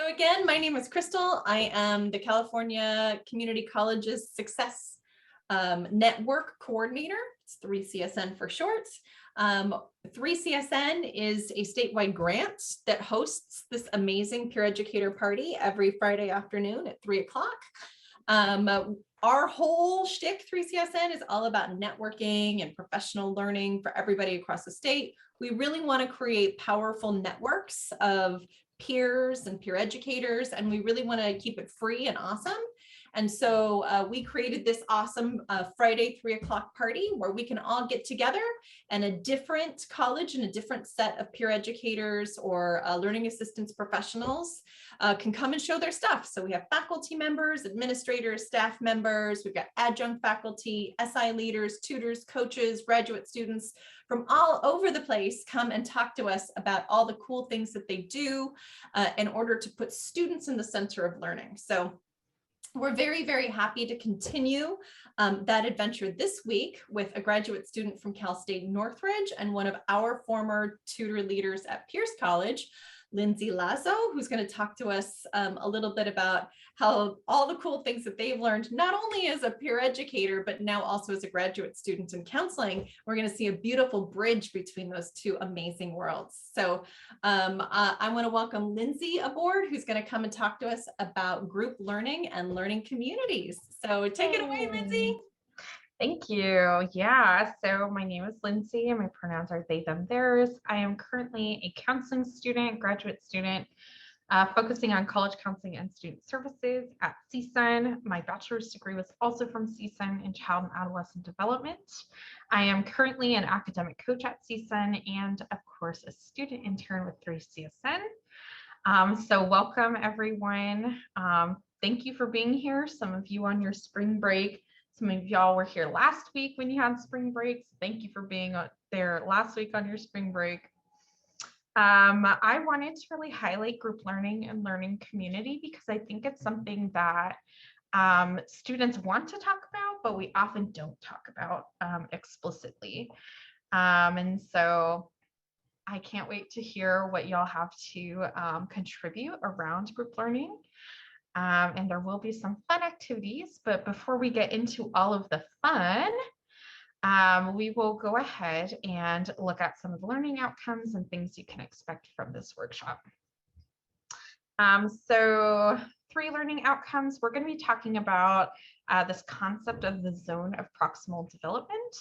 So again, my name is Crystal. I am the California Community Colleges Success Network Coordinator. It's 3CSN for short. 3CSN is a statewide grant that hosts this amazing peer educator party every Friday afternoon at 3 o'clock. Our whole shtick, 3CSN, is all about networking and professional learning for everybody across the state. We really want to create powerful networks of peers and peer educators, and we really want to keep it free and awesome. And so we created this awesome Friday 3 o'clock party where we can all get together, and a different college and a different set of peer educators or learning assistance professionals can come and show their stuff. So we have faculty members, administrators, staff members, we've got adjunct faculty, SI leaders, tutors, coaches, graduate students from all over the place come and talk to us about all the cool things that they do in order to put students in the center of learning. So we're very, very happy to continue that adventure this week with a graduate student from Cal State Northridge and one of our former tutor leaders at Pierce College, Lindsay Lazo, who's going to talk to us a little bit about how all the cool things that they've learned, not only as a peer educator, but now also as a graduate student in counseling. We're going to see a beautiful bridge between those two amazing worlds. So I want to welcome Lindsay aboard, who's going to come and talk to us about group learning and learning communities. So take it away, Lindsay. Thank you. Yeah, so my name is Lindsay and my pronouns are they, them, theirs. I am currently a counseling student, graduate student, focusing on college counseling and student services at CSUN. My bachelor's degree was also from CSUN in child and adolescent development. I am currently an academic coach at CSUN and, of course, a student intern with 3CSN. So welcome, everyone. Thank you for being here. Some of you on your spring break. Some of y'all were here last week when you had spring breaks. Thank you for being there last week on your spring break. I wanted to really highlight group learning and learning community because I think it's something that students want to talk about, but we often don't talk about explicitly. And so I can't wait to hear what y'all have to contribute around group learning. And there will be some fun activities, but before we get into all of the fun, we will go ahead and look at some of the learning outcomes and things you can expect from this workshop. So 3 learning outcomes, we're going to be talking about this concept of the zone of proximal development.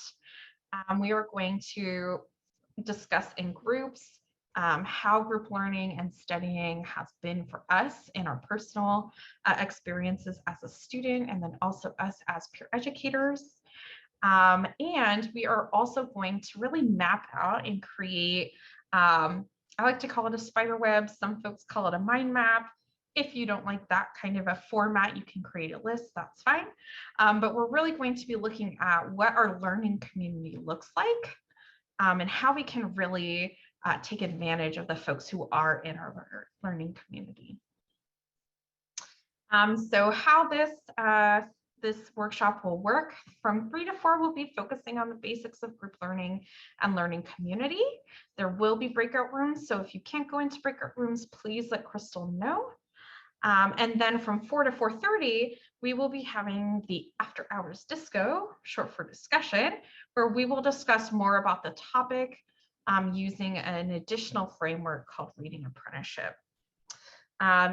We are going to discuss in groups how group learning and studying has been for us in our personal experiences as a student, and then also us as peer educators. And we are also going to really map out and create, I like to call it a spider web. Some folks call it a mind map. If you don't like that kind of a format, you can create a list, that's fine. But we're really going to be looking at what our learning community looks like and how we can really take advantage of the folks who are in our learning community. So how this workshop will work, from 3 to 4, we'll be focusing on the basics of group learning and learning community. There will be breakout rooms, so if you can't go into breakout rooms, please let Crystal know. And then from 4 to 4:30, we will be having the after hours disco, short for discussion, where we will discuss more about the topic using an additional framework called reading apprenticeship.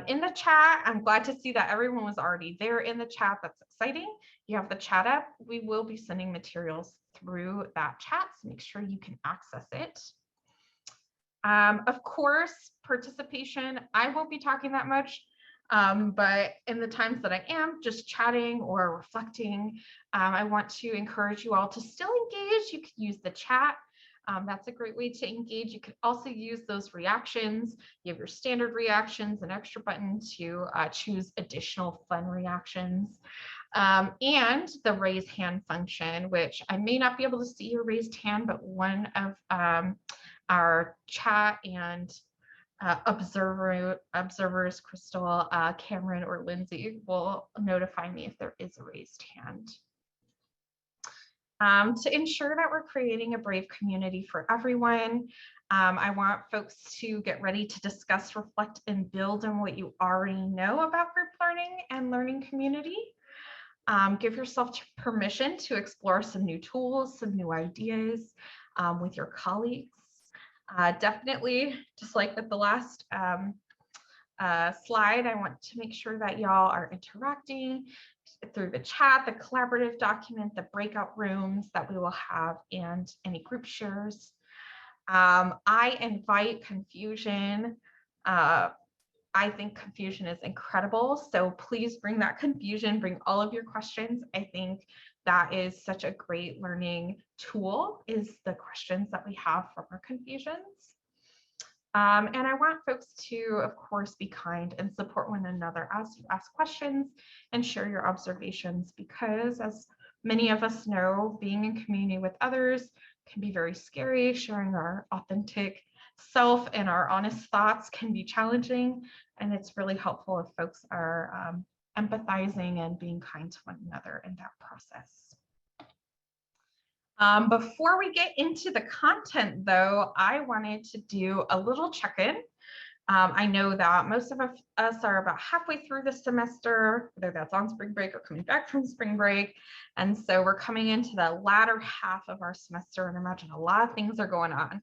In the chat, I'm glad to see that everyone was already there in the chat. That's exciting. You have the chat up. We will be sending materials through that chat, so make sure you can access it. Of course, participation, I won't be talking that much, but in the times that I am just chatting or reflecting, I want to encourage you all to still engage. You could use the chat. That's a great way to engage. You could also use those reactions. You have your standard reactions, an extra button to choose additional fun reactions, and the raise hand function, which I may not be able to see your raised hand, but one of our chat and observers, Crystal, Cameron, or Lindsay, will notify me if there is a raised hand. To ensure that we're creating a brave community for everyone. I want folks to get ready to discuss, reflect, and build on what you already know about group learning and learning community. Give yourself permission to explore some new tools, some new ideas with your colleagues. Definitely, just like with the last slide, I want to make sure that y'all are interacting through the chat, the collaborative document, the breakout rooms that we will have, and any group shares. I invite confusion. I think confusion is incredible. So please bring that confusion, bring all of your questions. I think that is such a great learning tool, is the questions that we have from our confusions. And I want folks to, of course, be kind and support one another as you ask questions and share your observations, because as many of us know, being in community with others can be very scary. Sharing our authentic self and our honest thoughts can be challenging, and it's really helpful if folks are empathizing and being kind to one another in that process. Before we get into the content, though, I wanted to do a little check-in. I know that most of us are about halfway through the semester, whether that's on spring break or coming back from spring break. And so we're coming into the latter half of our semester, and imagine a lot of things are going on.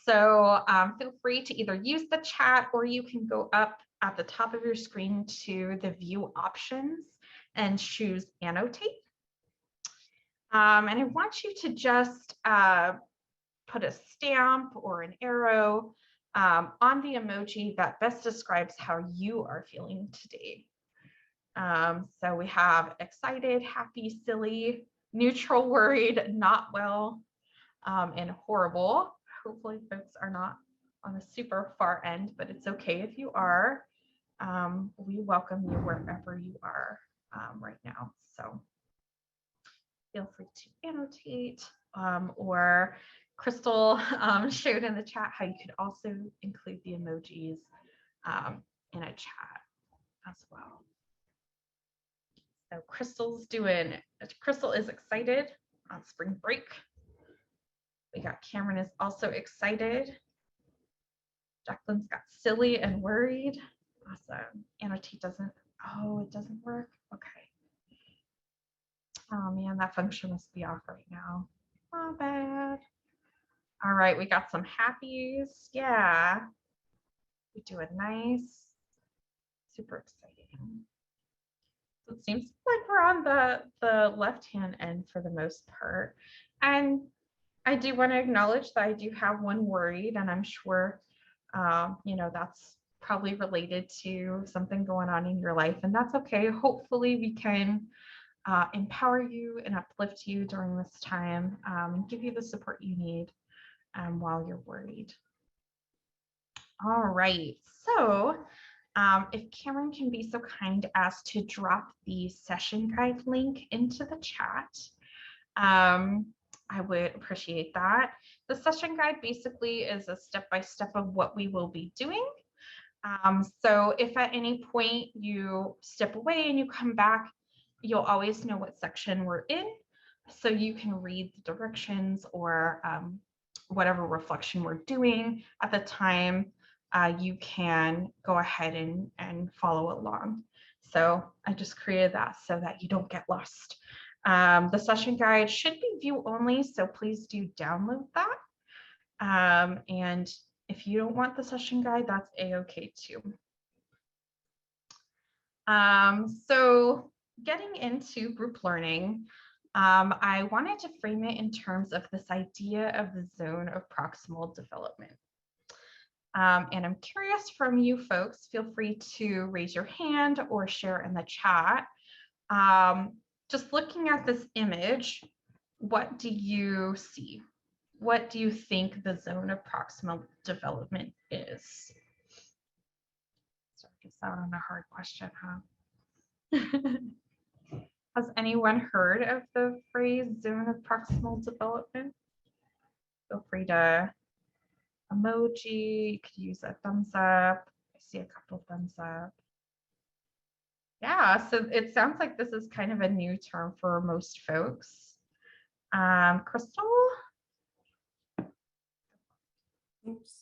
So feel free to either use the chat, or you can go up at the top of your screen to the view options and choose annotate. And I want you to just put a stamp or an arrow on the emoji that best describes how you are feeling today. So we have excited, happy, silly, neutral, worried, not well, and horrible. Hopefully folks are not on the super far end, but it's okay if you are. We welcome you wherever you are right now. So feel free to annotate, or Crystal showed in the chat how you could also include the emojis in a chat as well. So Crystal is excited on spring break. We got Cameron is also excited. Jacqueline's got silly and worried. Awesome. Annotate doesn't, oh, it doesn't work. Okay. Oh man, that function must be off right now. Oh, bad. All right, we got some happies. Yeah. We do a nice, super exciting. So it seems like we're on the left-hand end for the most part. And I do want to acknowledge that I do have one worried, and I'm sure, you know, that's probably related to something going on in your life, and that's okay. Hopefully we can empower you and uplift you during this time, and give you the support you need while you're worried. All right, so if Cameron can be so kind as to drop the session guide link into the chat, I would appreciate that. The session guide basically is a step-by-step of what we will be doing. So if at any point you step away and you come back, you'll always know what section we're in, so you can read the directions or whatever reflection we're doing at the time. You can go ahead and follow along. So I just created that so that you don't get lost. The session guide should be view only, so please do download that. And if you don't want the session guide, that's a-okay too. So getting into group learning, I wanted to frame it in terms of this idea of the zone of proximal development. And I'm curious from you folks, feel free to raise your hand or share in the chat. Just looking at this image, what do you see? What do you think the zone of proximal development is? So I guess that on a hard question, huh? Has anyone heard of the phrase zone of proximal development? Feel free to emoji, you could use a thumbs up. I see a couple thumbs up. Yeah, so it sounds like this is kind of a new term for most folks. Crystal? Oops.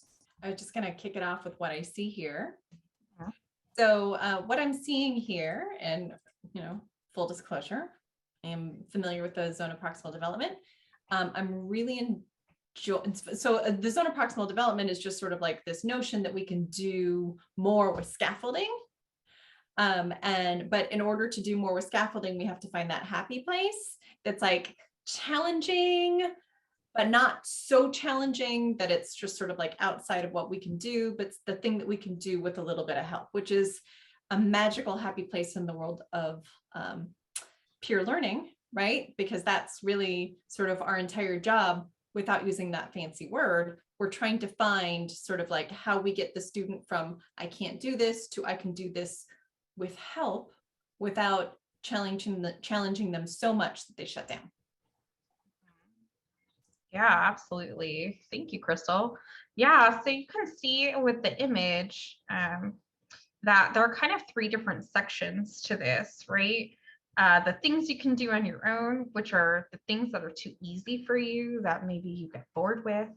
I was just going to kick it off with what I see here. Yeah. So what I'm seeing here, and full disclosure, I am familiar with the zone of proximal development. I'm really enjoying. So the zone of proximal development is just sort of like this notion that we can do more with scaffolding. But in order to do more with scaffolding, we have to find that happy place that's like challenging, but not so challenging that it's just sort of like outside of what we can do, but it's the thing that we can do with a little bit of help, which is a magical happy place in the world of peer learning, right? Because that's really sort of our entire job. Without using that fancy word, we're trying to find sort of like how we get the student from I can't do this to I can do this with help without challenging them so much that they shut down. Yeah, absolutely. Thank you, Crystal. Yeah, so you can see with the image that there are kind of three different sections to this, right? The things you can do on your own, which are the things that are too easy for you that maybe you get bored with.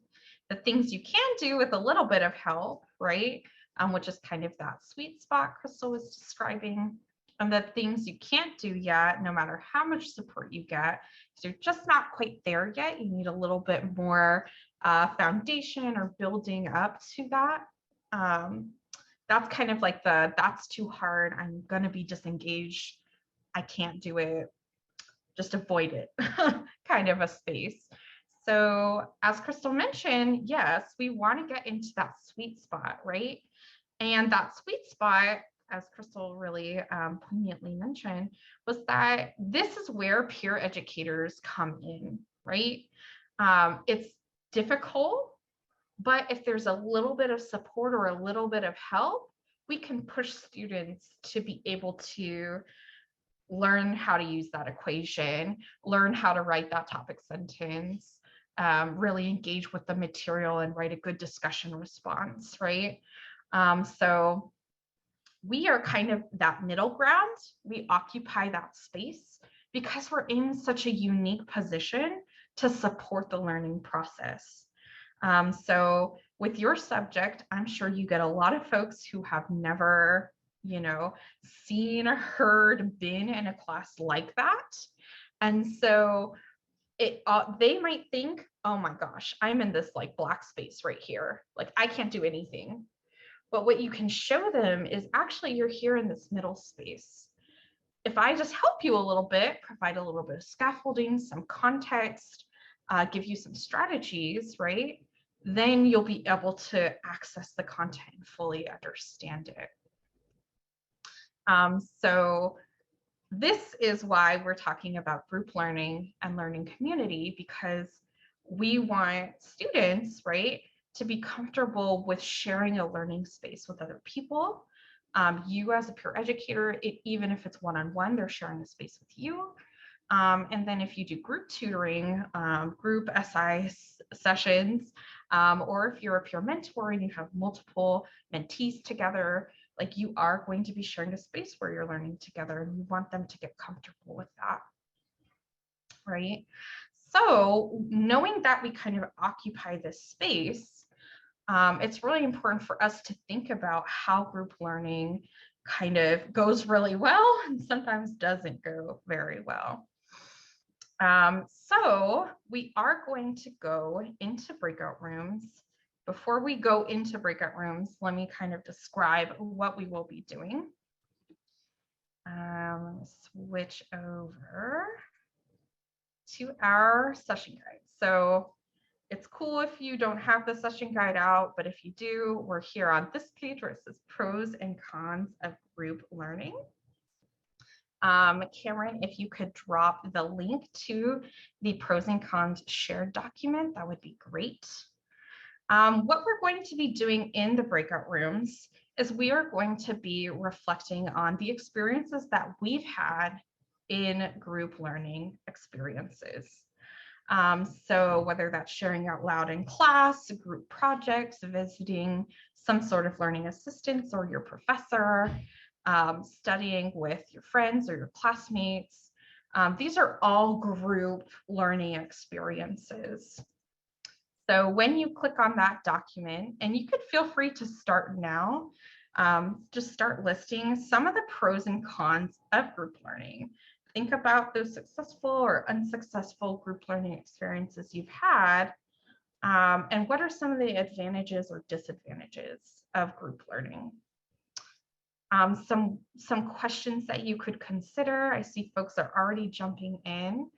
The things you can do with a little bit of help, right? Which is kind of that sweet spot Crystal was describing. And the things you can't do yet, no matter how much support you get, because you're just not quite there yet. You need a little bit more foundation or building up to that. That's kind of like that's too hard. I'm going to be disengaged. I can't do it. Just avoid it kind of a space. So as Crystal mentioned, yes, we want to get into that sweet spot, right? And that sweet spot, as Crystal really poignantly mentioned, was that this is where peer educators come in, right? It's difficult, but if there's a little bit of support or a little bit of help, we can push students to be able to learn how to use that equation, learn how to write that topic sentence, really engage with the material and write a good discussion response, right? So we are kind of that middle ground. We occupy that space because we're in such a unique position to support the learning process. So with your subject, I'm sure you get a lot of folks who have never, seen or heard, been in a class like that. And so they might think, oh my gosh, I'm in this like black space right here. Like I can't do anything. But what you can show them is actually you're here in this middle space. If I just help you a little bit, provide a little bit of scaffolding, some context, give you some strategies, right? Then you'll be able to access the content and fully understand it. So this is why we're talking about group learning and learning community, because we want students, right, to be comfortable with sharing a learning space with other people. You as a peer educator, even if it's one-on-one, they're sharing a space with you. And then if you do group tutoring, group SI sessions, or if you're a peer mentor and you have multiple mentees together, like you are going to be sharing a space where you're learning together and you want them to get comfortable with that, right? So knowing that we kind of occupy this space, it's really important for us to think about how group learning kind of goes really well and sometimes doesn't go very well. So we are going to go into breakout rooms. Before we go into breakout rooms, let me kind of describe what we will be doing. Let me switch over to our session guide. So it's cool if you don't have the session guide out, but if you do, we're here on this page where it says pros and cons of group learning. Cameron, if you could drop the link to the pros and cons shared document, that would be great. What we're going to be doing in the breakout rooms is we are going to be reflecting on the experiences that we've had in group learning experiences. So whether that's sharing out loud in class, group projects, visiting some sort of learning assistance or your professor, studying with your friends or your classmates, These are all group learning experiences. So when you click on that document, and you could feel free to start now, just start listing some of the pros and cons of group learning. Think about those successful or unsuccessful group learning experiences you've had, and what are some of the advantages or disadvantages of group learning. Some questions that you could consider. I see folks are already jumping in.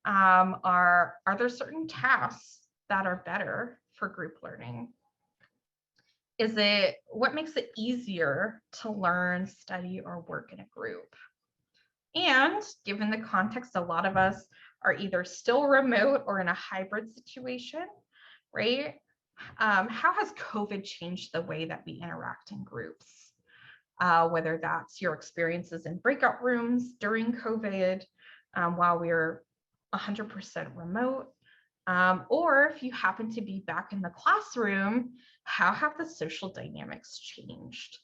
Are there certain tasks that are better for group learning? What makes it easier to learn, study, or work in a group? And given the context, a lot of us are either still remote or in a hybrid situation, right? How has COVID changed the way that we interact in groups? Whether that's your experiences in breakout rooms during COVID, while we were 100% remote, or if you happen to be back in the classroom, how have the social dynamics changed?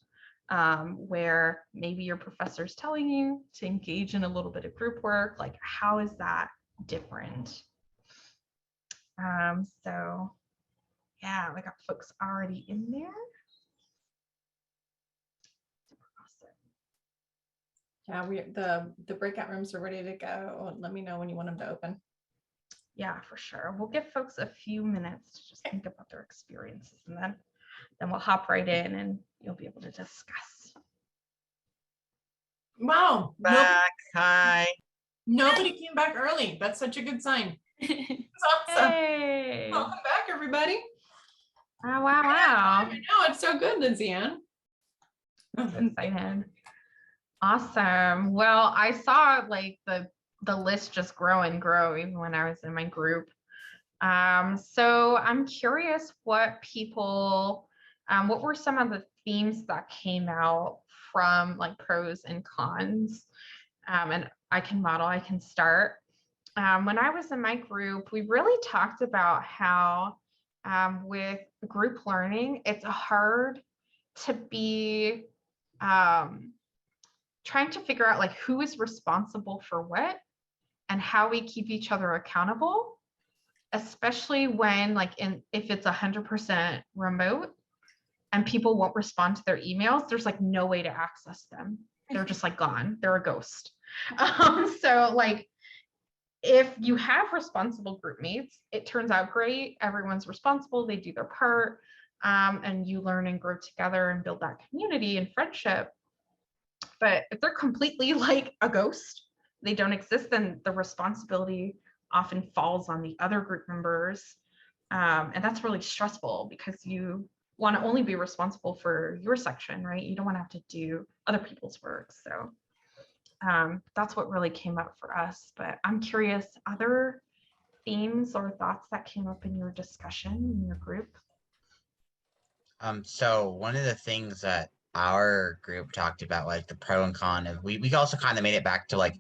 Where maybe your professor's telling you to engage in a little bit of group work, like how is that different? So yeah, we got folks already in there. Yeah, the breakout rooms are ready to go. Let me know when you want them to open. Yeah, for sure. We'll give folks a few minutes to just think about their experiences, and then we'll hop right in and you'll be able to discuss. Wow. Back. Hi. Nobody came back early. That's such a good sign. It's awesome. Hey. Welcome back, everybody. Oh, wow. I know, it's so good, Lindsay Ann. Excited. Awesome. Well, I saw like the list just grow and grow even when I was in my group. So I'm curious what were some of the themes that came out from like pros and cons? And I can start. When I was in my group, we really talked about how with group learning, it's hard to be trying to figure out like who is responsible for what and how we keep each other accountable, especially when if it's 100% remote and people won't respond to their emails, there's like no way to access them. They're just like gone. They're a ghost. So like if you have responsible group mates, it turns out great. Everyone's responsible. They do their part, and you learn and grow together and build that community and friendship. But if they're completely like a ghost, they don't exist, then the responsibility often falls on the other group members. And that's really stressful because you want to only be responsible for your section, right? You don't want to have to do other people's work. So that's what really came up for us. But I'm curious, other themes or thoughts that came up in your discussion in your group? So one of the things that our group talked about, like the pro and con of, we also kind of made it back to like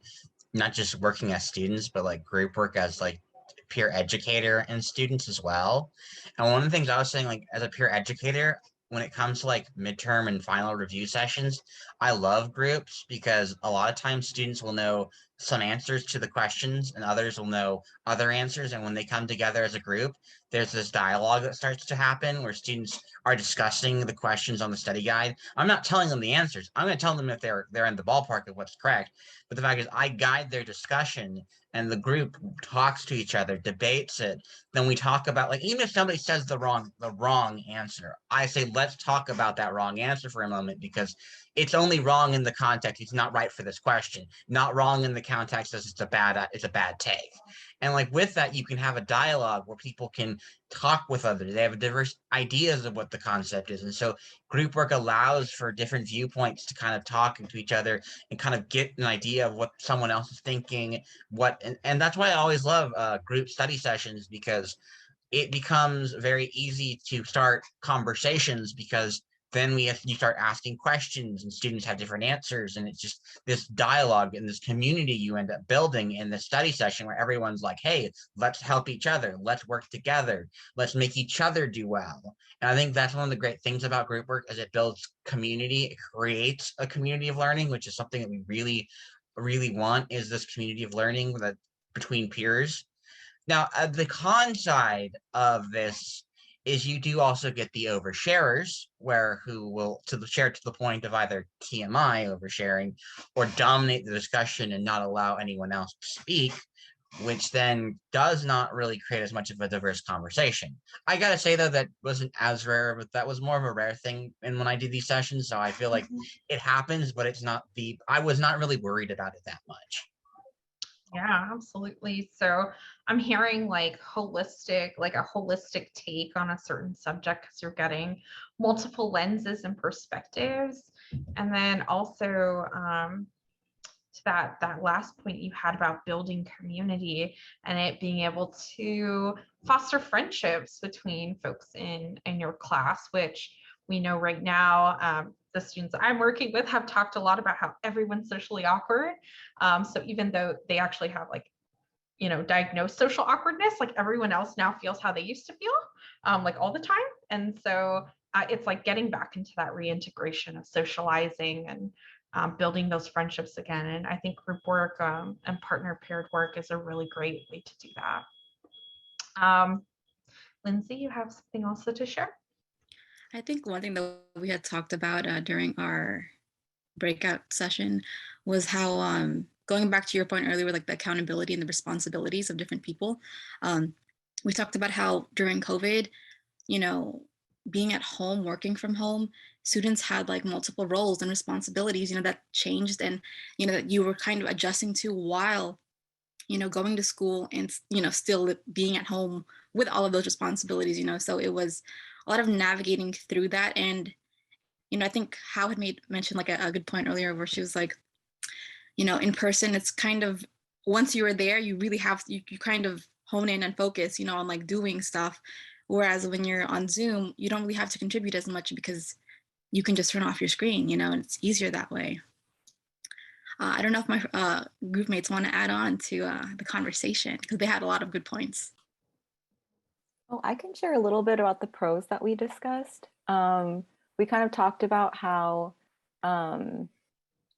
not just working as students, but like group work as like peer educator and students as well. And one of the things I was saying, like as a peer educator, when it comes to like midterm and final review sessions, I love groups because a lot of times students will know some answers to the questions and others will know other answers. And when they come together as a group, there's this dialogue that starts to happen where students are discussing the questions on the study guide. I'm not telling them the answers. I'm going to tell them if they're in the ballpark of what's correct. But the fact is I guide their discussion and the group talks to each other, debates it. Then we talk about, like, even if somebody says the wrong answer, I say, let's talk about that wrong answer for a moment because it's only wrong in the context. It's not right for this question. Not wrong in the context as it's a bad take. And like with that, you can have a dialogue where people can talk with others. They have diverse ideas of what the concept is. And so group work allows for different viewpoints to kind of talk to each other and kind of get an idea of what someone else is thinking, and that's why I always love group study sessions, because it becomes very easy to start conversations because then you start asking questions and students have different answers, and it's just this dialogue and this community you end up building in the study session where everyone's like, hey, let's help each other, let's work together, let's make each other do well. And I think that's one of the great things about group work is it builds community, it creates a community of learning, which is something that we really really want is this community of learning that between peers. Now, the con side of this is you do also get the oversharers, who will share to the point of either TMI oversharing or dominate the discussion and not allow anyone else to speak, which then does not really create as much of a diverse conversation. I gotta say though, that wasn't as rare, but that was more of a rare thing when I did these sessions. So I feel like it happens, but it's not I was not really worried about it that much. Yeah, absolutely. So I'm hearing like a holistic take on a certain subject because you're getting multiple lenses and perspectives. And then also to that last point you had about building community and it being able to foster friendships between folks in your class, which we know right now, the students I'm working with have talked a lot about how everyone's socially awkward. So even though they actually have like, diagnosed social awkwardness, like everyone else now feels how they used to feel, like all the time. And so it's like getting back into that reintegration of socializing and building those friendships again. And I think group work and partner paired work is a really great way to do that. Lindsay, you have something also to share? I think one thing that we had talked about during our breakout session was how going back to your point earlier, like the accountability and the responsibilities of different people. We talked about how during COVID, being at home, working from home, students had like multiple roles and responsibilities, that changed and, that you were kind of adjusting to while, going to school and, still being at home with all of those responsibilities, so it was a lot of navigating through that. And I think How had mentioned like a good point earlier where she was like, in person, it's kind of, once you were there, you really have, you kind of hone in and focus, on like doing stuff. Whereas when you're on Zoom, you don't really have to contribute as much because you can just turn off your screen, and it's easier that way. I don't know if my group mates want to add on to the conversation because they had a lot of good points. Oh, I can share a little bit about the pros that we discussed. We kind of talked about how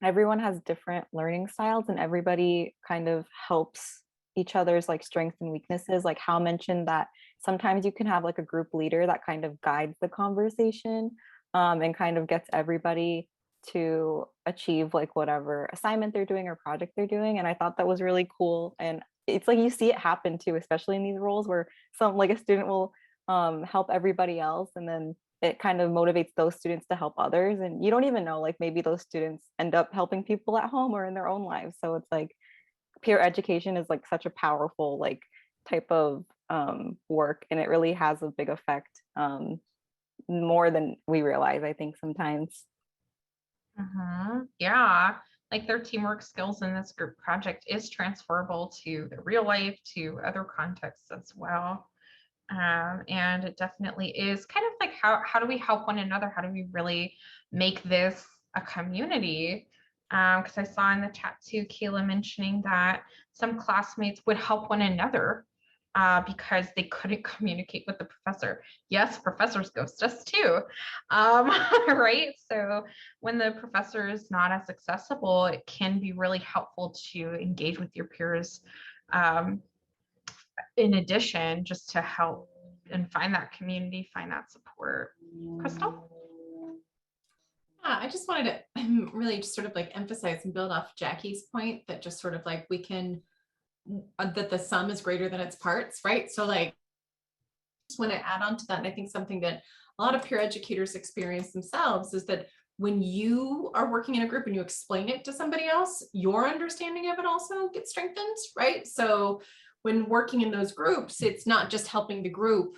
everyone has different learning styles and everybody kind of helps each other's like strengths and weaknesses. Like Hal mentioned that sometimes you can have like a group leader that kind of guides the conversation and kind of gets everybody to achieve like whatever assignment they're doing or project they're doing. And I thought that was really cool. And it's like you see it happen too, especially in these roles where like a student will help everybody else, and then it kind of motivates those students to help others. And you don't even know, like maybe those students end up helping people at home or in their own lives. So it's like peer education is like such a powerful like type of work, and it really has a big effect, more than we realize, I think sometimes. Yeah, like their teamwork skills in this group project is transferable to the real life, to other contexts as well. And it definitely is kind of like how do we help one another? How do we really make this a community? Because I saw in the chat too, Kayla mentioning that some classmates would help one another because they couldn't communicate with the professor. Yes, professors ghost us too, right? So when the professor is not as accessible, it can be really helpful to engage with your peers in addition, just to help and find that community, find that support. Crystal? Yeah, I just wanted to really just sort of like emphasize and build off Jackie's point that just sort of like we can, that the sum is greater than its parts, right? So like, just want to add on to that. And I think something that a lot of peer educators experience themselves is that when you are working in a group and you explain it to somebody else, your understanding of it also gets strengthened, right? So when working in those groups, it's not just helping the group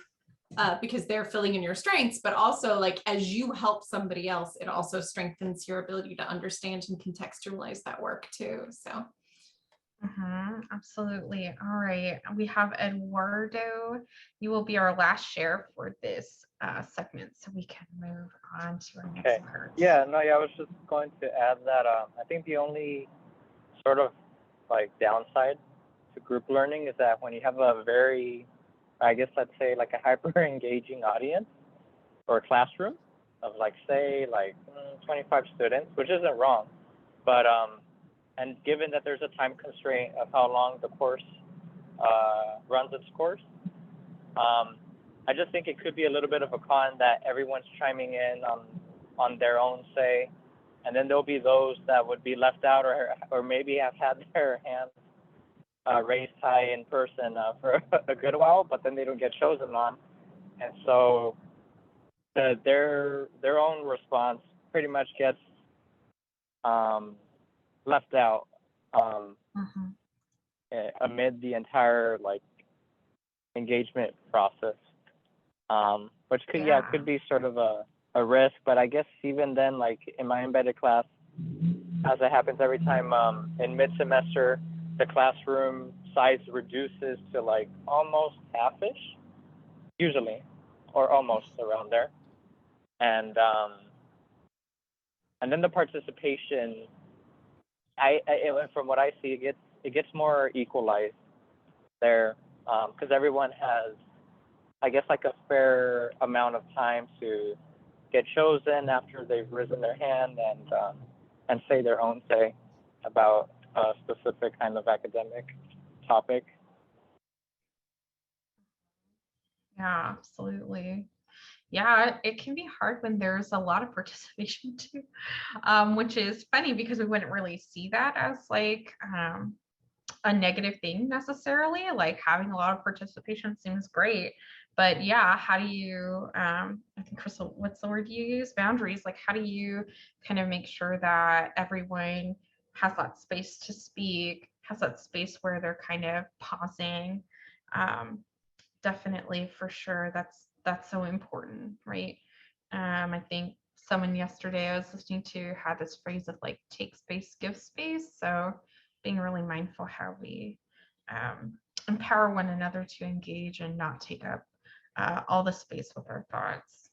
because they're filling in your strengths, but also like as you help somebody else, it also strengthens your ability to understand and contextualize that work too. So. Absolutely. All right. We have Eduardo. You will be our last share for this segment, so we can move on to our next part. Yeah, I was just going to add that I think the only sort of like downside to group learning is that when you have a very, I guess let's say like a hyper engaging audience or a classroom of like say like 25 students, which isn't wrong, but and given that there's a time constraint of how long the course runs its course, I just think it could be a little bit of a con that everyone's chiming in on their own say, and then there'll be those that would be left out or maybe have had their hands raised high in person for a good while, but then they don't get chosen on, and so their own response pretty much gets left out amid the entire like engagement process, which could be sort of a risk. But I guess even then, like in my embedded class, as it happens every time in mid-semester, the classroom size reduces to like almost half-ish, usually, or almost around there, and then the participation, from what I see, it gets more equalized there, because everyone has, I guess, like a fair amount of time to get chosen after they've risen their hand and say their own say about a specific kind of academic topic. Yeah, absolutely. Yeah, it can be hard when there's a lot of participation too, which is funny because we wouldn't really see that as like a negative thing necessarily. Like having a lot of participation seems great, but yeah, how do you, I think Crystal, what's the word you use? Boundaries. Like how do you kind of make sure that everyone has that space to speak, has that space where they're kind of pausing? Definitely, for sure, that's so important, right? I think someone yesterday I was listening to had this phrase of like take space, give space. So being really mindful how we empower one another to engage and not take up all the space with our thoughts.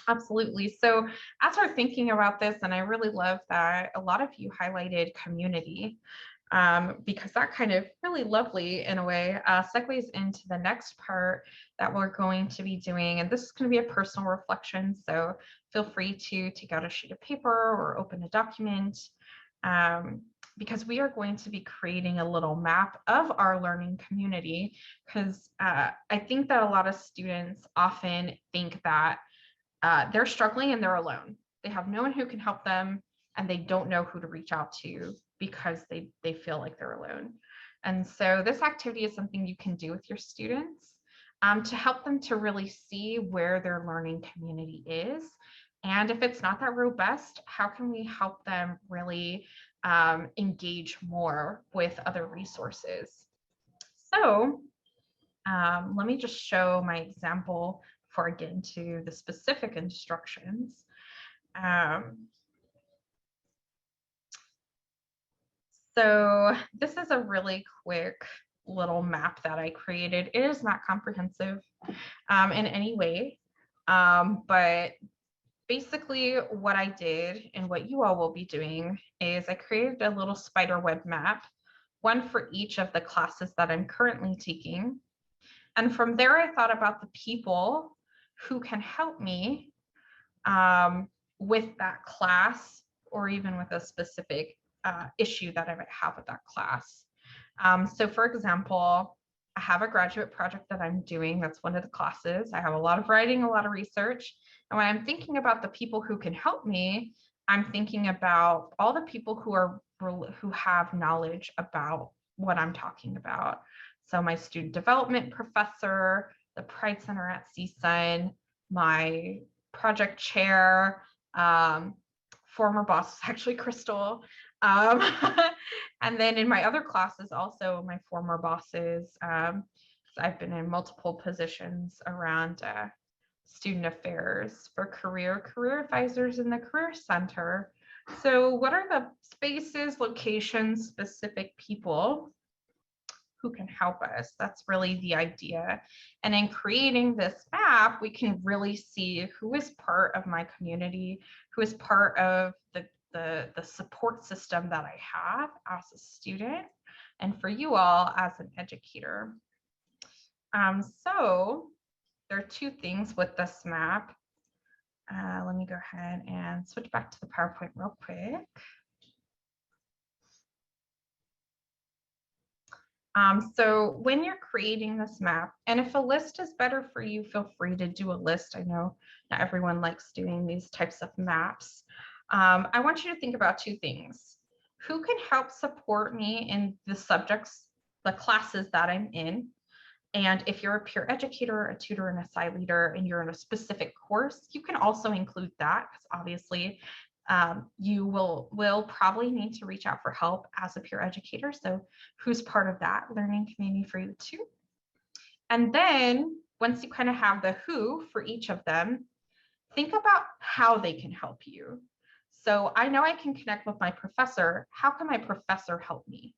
Absolutely. So as we're thinking about this, and I really love that a lot of you highlighted community, because that kind of really lovely in a way segues into the next part that we're going to be doing. And this is going to be a personal reflection. So feel free to take out a sheet of paper or open a document, because we are going to be creating a little map of our learning community. Because I think that a lot of students often think that they're struggling and they're alone. They have no one who can help them and they don't know who to reach out to because they feel like they're alone. And so this activity is something you can do with your students to help them to really see where their learning community is. And if it's not that robust, how can we help them really engage more with other resources? So let me just show my example before I get into the specific instructions. So this is a really quick little map that I created. It is not comprehensive in any way, but basically what I did and what you all will be doing is I created a little spider web map, one for each of the classes that I'm currently taking. And from there, I thought about the people who can help me with that class or even with a specific issue that I might have with that class. So for example, I have a graduate project that I'm doing. That's one of the classes. I have a lot of writing, a lot of research. And when I'm thinking about the people who can help me, I'm thinking about all the people who have knowledge about what I'm talking about. So my student development professor, the Pride Center at CSUN, my project chair, former boss is actually Crystal. And then in my other classes, also my former bosses. I've been in multiple positions around student affairs for career advisors in the Career Center. So what are the spaces, locations, specific people who can help us? That's really the idea. And in creating this map, we can really see who is part of my community, who is part of the support system that I have as a student, and for you all as an educator. So there are two things with this map. Let me go ahead and switch back to the PowerPoint real quick. So when you're creating this map, and if a list is better for you, feel free to do a list. I know not everyone likes doing these types of maps. I want you to think about two things. Who can help support me in the subjects, the classes that I'm in? And if you're a peer educator, a tutor, and a sci leader, and you're in a specific course, you can also include that, because obviously you will probably need to reach out for help as a peer educator. So who's part of that learning community for you too? And then once you kind of have the who for each of them, think about how they can help you. So I know I can connect with my professor. How can my professor help me?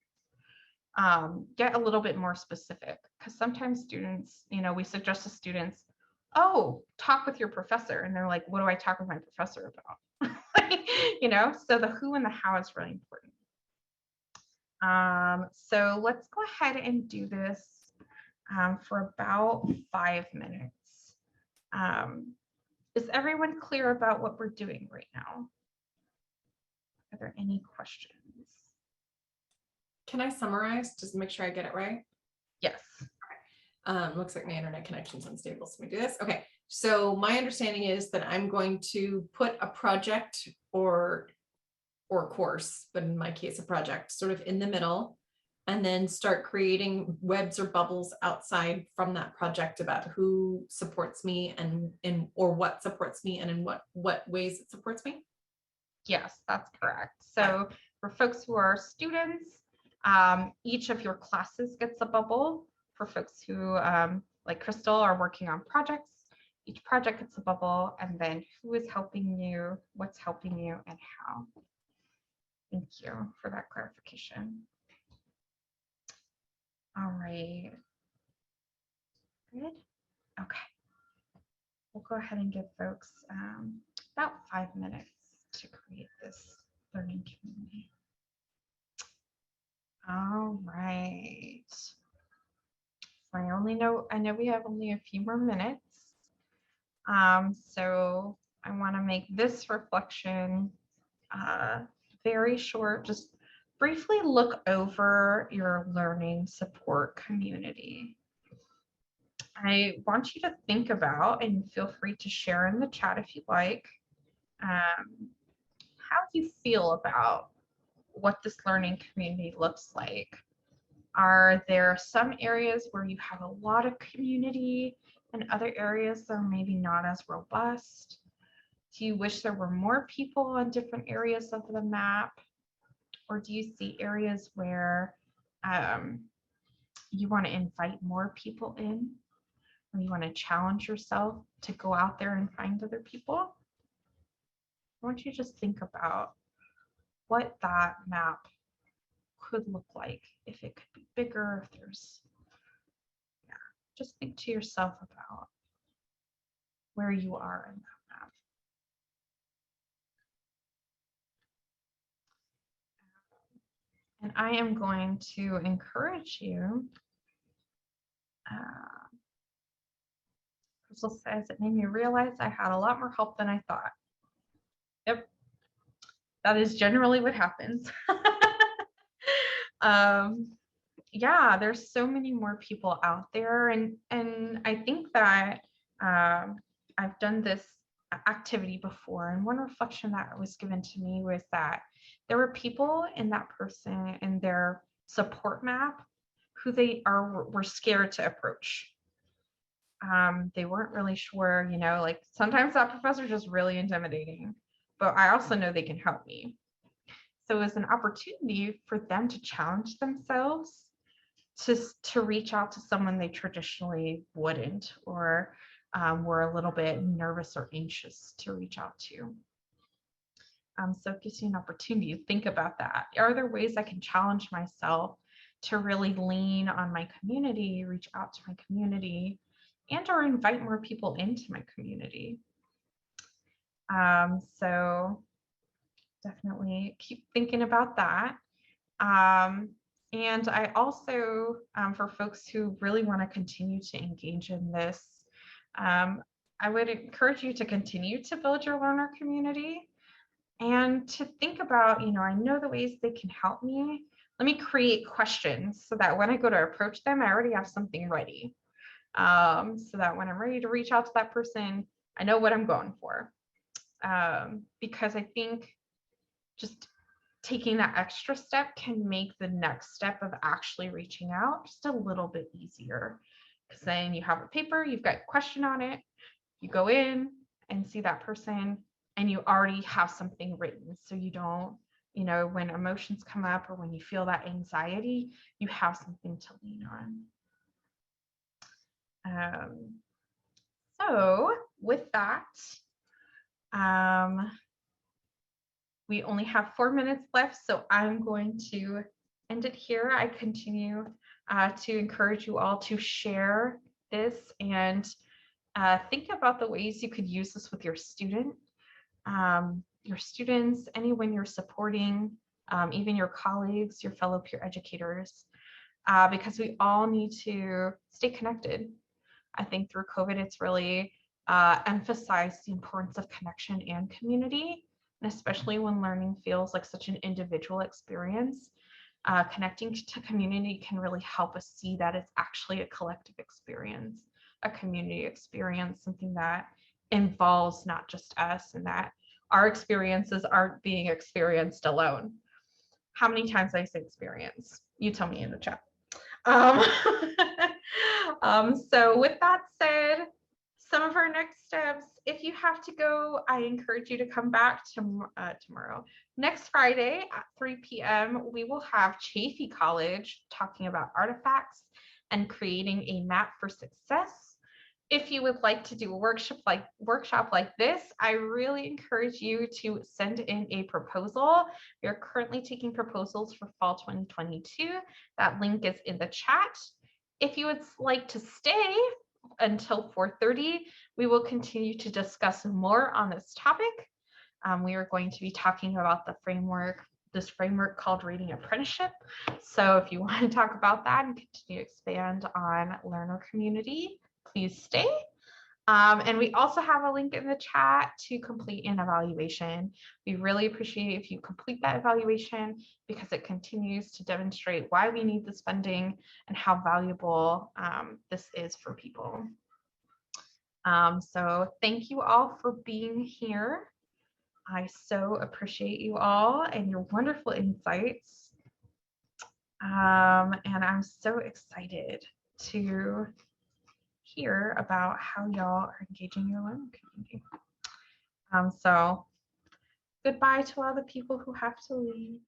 Get a little bit more specific, because sometimes students, we suggest to students, oh, talk with your professor. And they're like, what do I talk with my professor about? So the who and the how is really important. So let's go ahead and do this for about 5 minutes. Is everyone clear about what we're doing right now? Are there any questions? Can I summarize just to make sure I get it right? Yes. Looks like my internet connection's unstable, so we do this. Okay, so my understanding is that I'm going to put a project or course, but in my case, a project sort of in the middle, and then start creating webs or bubbles outside from that project about who supports me and or what supports me and in what ways it supports me. Yes, that's correct. So for folks who are students, each of your classes gets a bubble. For folks who, like Crystal, are working on projects, each project gets a bubble, and then who is helping you, what's helping you, and how. Thank you for that clarification. All right. Good. Okay. We'll go ahead and give folks about 5 minutes to create this learning community. All right. So I know we have only a few more minutes. So I want to make this reflection very short. Just briefly look over your learning support community. I want you to think about, and feel free to share in the chat if you like, how you feel about what this learning community looks like. Are there some areas where you have a lot of community and other areas that are maybe not as robust? Do you wish there were more people in different areas of the map? Or do you see areas where you want to invite more people in? Or you want to challenge yourself to go out there and find other people? I want you to just think about what that map could look like, if it could be bigger, if there's, just think to yourself about where you are in that map. And I am going to encourage you. Crystal says it made me realize I had a lot more help than I thought. Yep, that is generally what happens. Yeah, there's so many more people out there, and I think that I've done this activity before, and one reflection that was given to me was that there were people in that person in their support map who were scared to approach. They weren't really sure, like sometimes that professor is just really intimidating, but I also know they can help me. So it was an opportunity for them to challenge themselves to reach out to someone they traditionally wouldn't, or were a little bit nervous or anxious to reach out to. So it gives you an opportunity to think about that. Are there ways I can challenge myself to really lean on my community, reach out to my community, and or invite more people into my community? So definitely keep thinking about that. And I also, for folks who really want to continue to engage in this, I would encourage you to continue to build your learner community and to think about, I know the ways they can help me, let me create questions so that when I go to approach them, I already have something ready. So that when I'm ready to reach out to that person, I know what I'm going for. Because I think just taking that extra step can make the next step of actually reaching out just a little bit easier. Because then you have a paper, you've got a question on it, you go in and see that person, and you already have something written. So you don't, you know, when emotions come up or when you feel that anxiety, you have something to lean on. So with that, we only have 4 minutes left, so I'm going to end it here. I continue to encourage you all to share this and think about the ways you could use this with your students, anyone you're supporting, even your colleagues, your fellow peer educators, because we all need to stay connected. I think through COVID, it's really emphasized the importance of connection and community, and especially when learning feels like such an individual experience. Connecting to community can really help us see that it's actually a collective experience, a community experience, something that involves not just us, and that our experiences aren't being experienced alone. How many times I say experience? You tell me in the chat. So with that said, some of our next steps, if you have to go, I encourage you to come back tomorrow. Next Friday at 3 p.m., we will have Chaffey College talking about artifacts and creating a map for success. If you would like to do a workshop like this, I really encourage you to send in a proposal. We are currently taking proposals for fall 2022. That link is in the chat. If you would like to stay until 4:30, we will continue to discuss more on this topic. We are going to be talking about this framework called Reading Apprenticeship. So if you want to talk about that and continue to expand on learner community, please stay. And we also have a link in the chat to complete an evaluation. We really appreciate it if you complete that evaluation, because it continues to demonstrate why we need this funding and how valuable this is for people. So thank you all for being here. I so appreciate you all and your wonderful insights. And I'm so excited to hear about how y'all are engaging your learning community. So goodbye to all the people who have to leave.